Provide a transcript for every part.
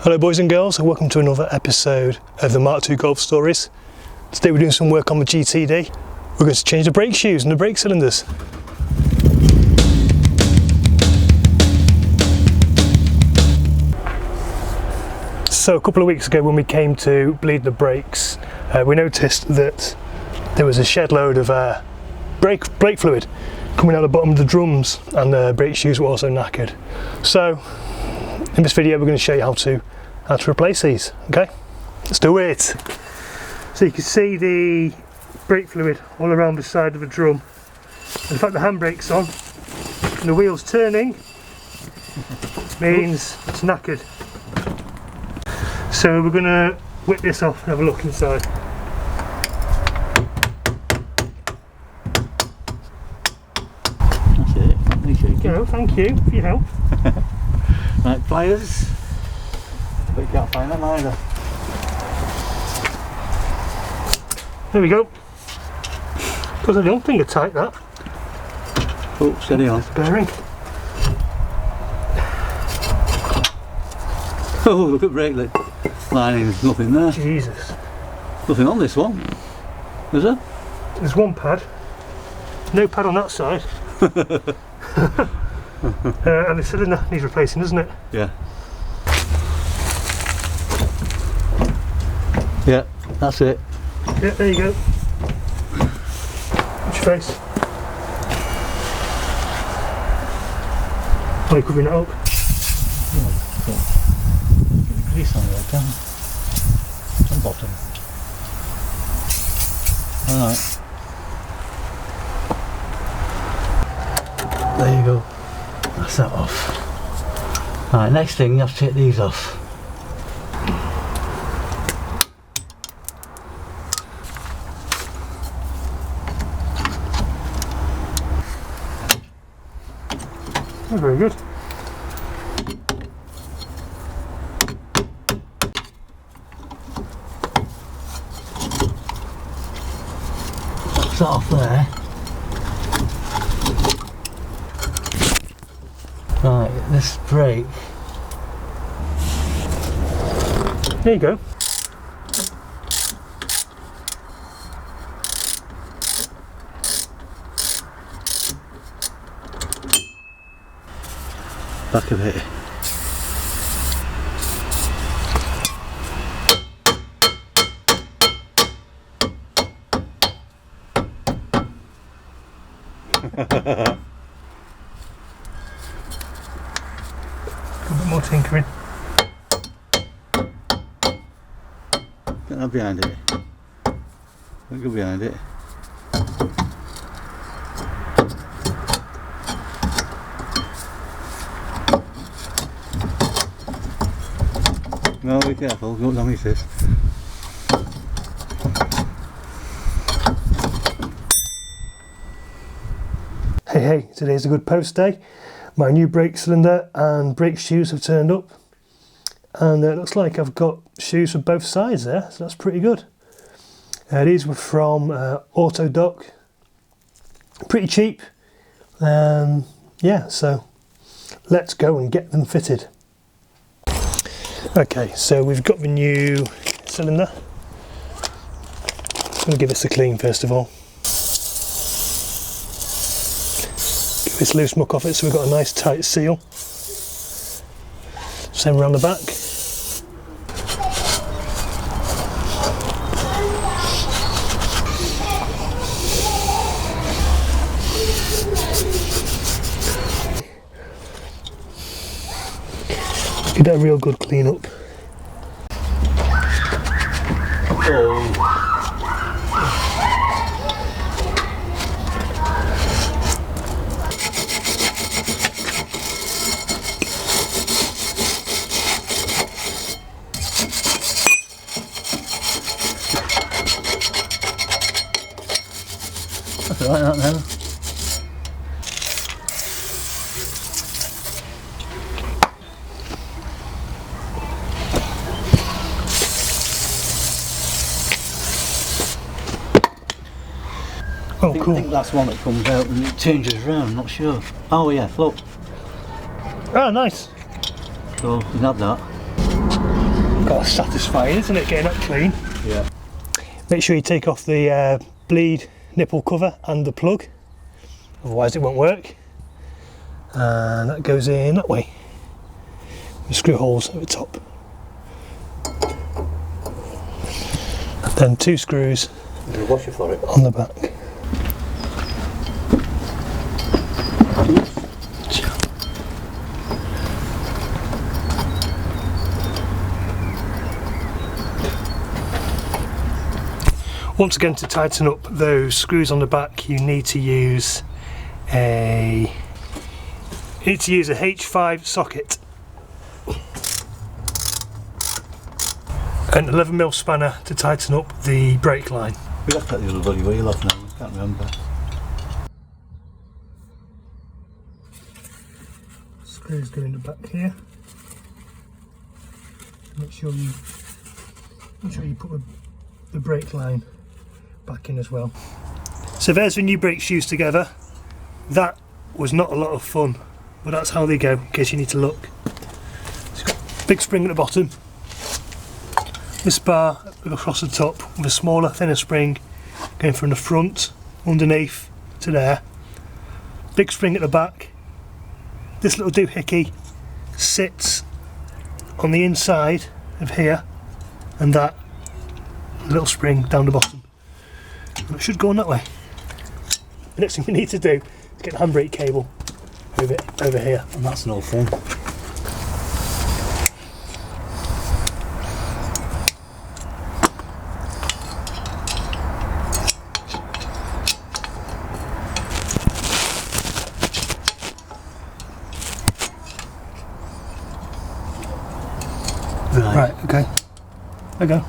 Hello boys and girls, and welcome to another episode of the MK2 Golf Stories. Today we're doing some work on the GTD. We're going to change the brake shoes and the brake cylinders. So a couple of weeks ago when we came to bleed the brakes, we noticed that there was a shed load of brake fluid coming out the bottom of the drums, and the brake shoes were also knackered. So in this video we're going to show you how to replace these. Okay, let's do it. So you can see the brake fluid all around the side of the drum. In fact, the handbrake's on and the wheel's turning means it's knackered. So we're going to whip this off and have a look inside. That's it. Go, thank you for your help. Right, pliers. But you can't find them either. There we go. Because I don't think it's tight, that. Oh, steady on. Bearing. Oh, look at brake lining, there's nothing there. Jesus. Nothing on this one, is there? There's one pad. No pad on that side. And the cylinder needs replacing, doesn't it? Yeah. Yeah, that's it. Yeah, there you go. What's your face? Oh, you're covering it up. Grease on there, down. On bottom. Alright. There you go. That's that off. Alright, next thing you have to take these off. Oh, very good. That's that off there. Right, this brake. There you go. Back of it. A bit more tinkering. Get that behind it. Don't go behind it. No, be careful, don't damage this. Hey, today's a good post day. My new brake cylinder and brake shoes have turned up, and it looks like I've got shoes for both sides there, so that's pretty good. These were from Autodoc, pretty cheap. Yeah, so let's go and get them fitted. Okay, so we've got the new cylinder. I'm going to give this a clean first of all. Get this loose muck off it so we've got a nice tight seal. Same around the back. Give that a real good clean up. Oh. That's alright, that now. Oh, cool. I think that's one that comes out and it changes around, not sure. Oh yeah, look. Oh, nice. So you can have that. Got to satisfy, isn't it, getting that clean? Yeah. Make sure you take off the bleed nipple cover and the plug, otherwise it won't work. And that goes in that way. The screw holes at the top. Then 2 screws There's a washer for it. on the back. Once again, to tighten up those screws on the back, you need to use a H5 socket, an 11mm spanner to tighten up the brake line. We left that the other bloody wheel off now, I can't remember. Screws go in the back here. Make sure you put the brake line back in as well. So there's the new brake shoes together. That was not a lot of fun, but that's how they go, in case you need to look. It's got a big spring at the bottom, this bar across the top with a smaller, thinner spring going from the front underneath to there. Big spring at the back. This little doohickey sits on the inside of here, and that little spring down the bottom. And it should go on that way. The next thing we need to do is get the handbrake cable over here. And that's no fun. Right, okay. There we go.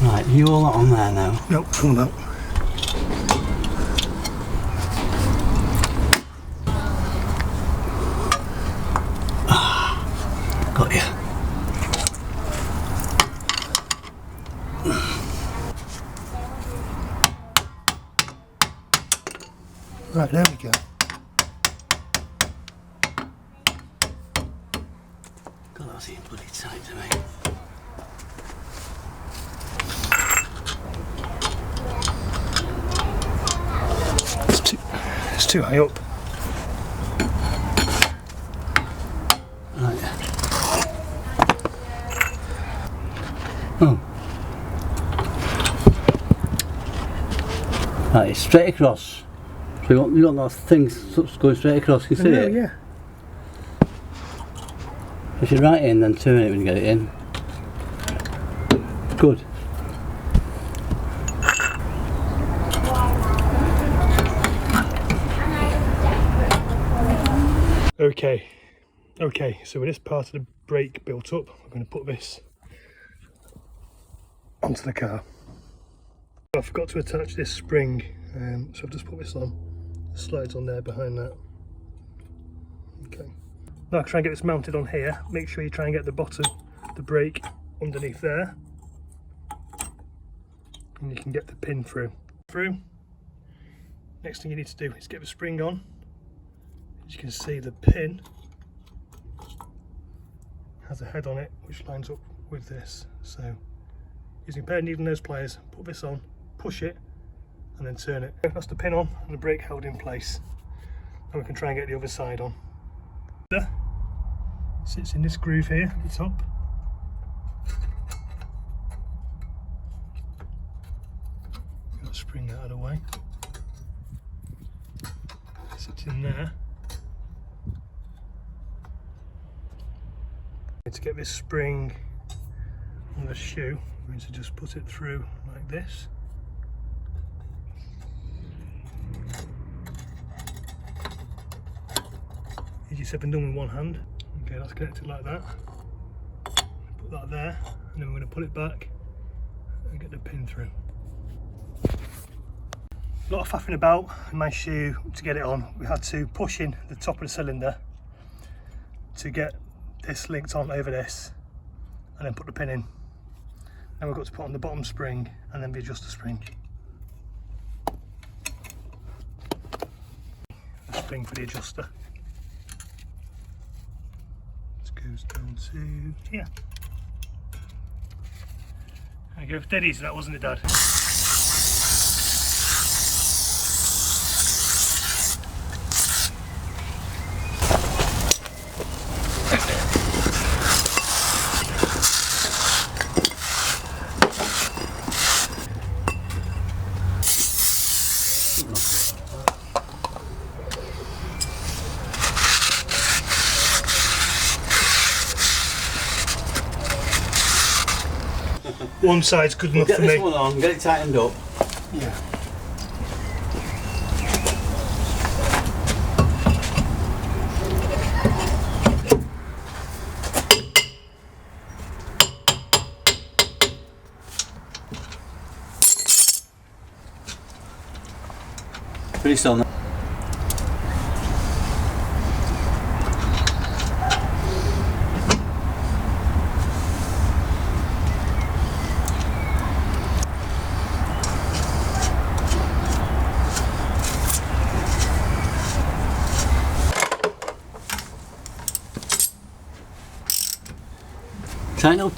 Right, you all that on there now? Nope, full out. Got you. Right, there we go. God, that seems bloody tight to me. It's too high up. Right. Oh. Right, it's straight across. So you want that thing going straight across, you can see it? Yeah. Push it right in, then turn it when you get it in. Good. Okay, so with this part of the brake built up, I'm going to put this onto the car. I forgot to attach this spring, so I've just put this on. It slides on there behind that. Okay. Now I'll try and get this mounted on here. Make sure you try and get the bottom, the brake underneath there. And you can get the pin through. Next thing you need to do is get the spring on. As you can see, the pin has a head on it which lines up with this. So using a pair of needle nose pliers, put this on, push it and then turn it. That's the pin on and the brake held in place. And we can try and get the other side on. Sits in this groove here at the top. Get that spring out of the way. Sits in there. To get this spring on the shoe, we're going to just put it through like this. Easy said and done with one hand. Okay, that's connected like that. Put that there, and then we're going to pull it back and get the pin through. A lot of faffing about in my shoe to get it on. We had to push in the top of the cylinder to get this linked on over this and then put the pin in. Then we've got to put on the bottom spring and then the adjuster spring. thing for the adjuster. This goes down to here. There you go, dead easy that, wasn't it, Dad? One side's good enough Get for me. this one on, get it tightened up. Yeah. Pretty still now. Tighten up,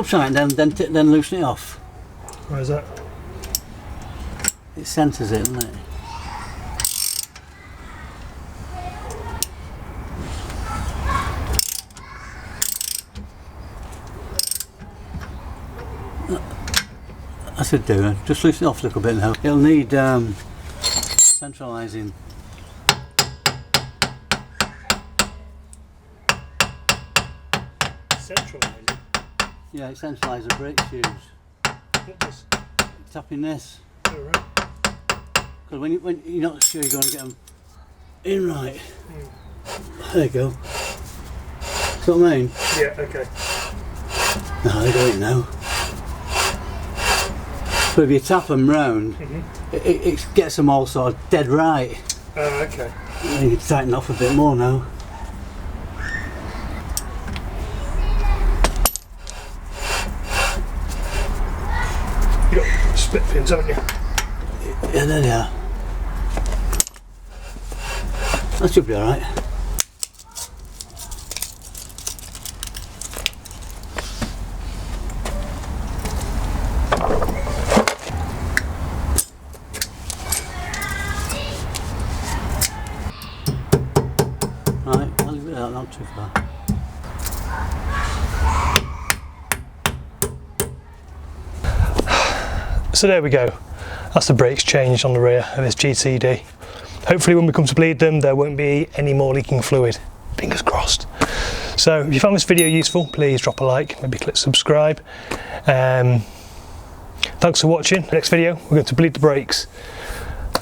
tight, then loosen it off. Where is that? It centres it, doesn't it? I should do it. Just loosen it off a little bit now. It'll need centralising. Centralising? Yeah, it centralises the brake shoes. What does? Tapping this. Oh, right. Because when you're not sure you're going to get them in right. There you go. See what I mean? Yeah, okay. No, they got it now. But if you tap them round, it gets them all sort of dead right. Oh, okay. And you can tighten off a bit more now. You got split pins, haven't you? Yeah, there they are. That should be alright. Right, I'll leave it out, not too far. So there we go. That's the brakes changed on the rear of this GTD. Hopefully when we come to bleed them there won't be any more leaking fluid. Fingers crossed. So if you found this video useful, please drop a like, maybe click subscribe. Thanks for watching. Next video we're going to bleed the brakes.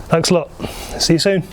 Thanks a lot. See you soon.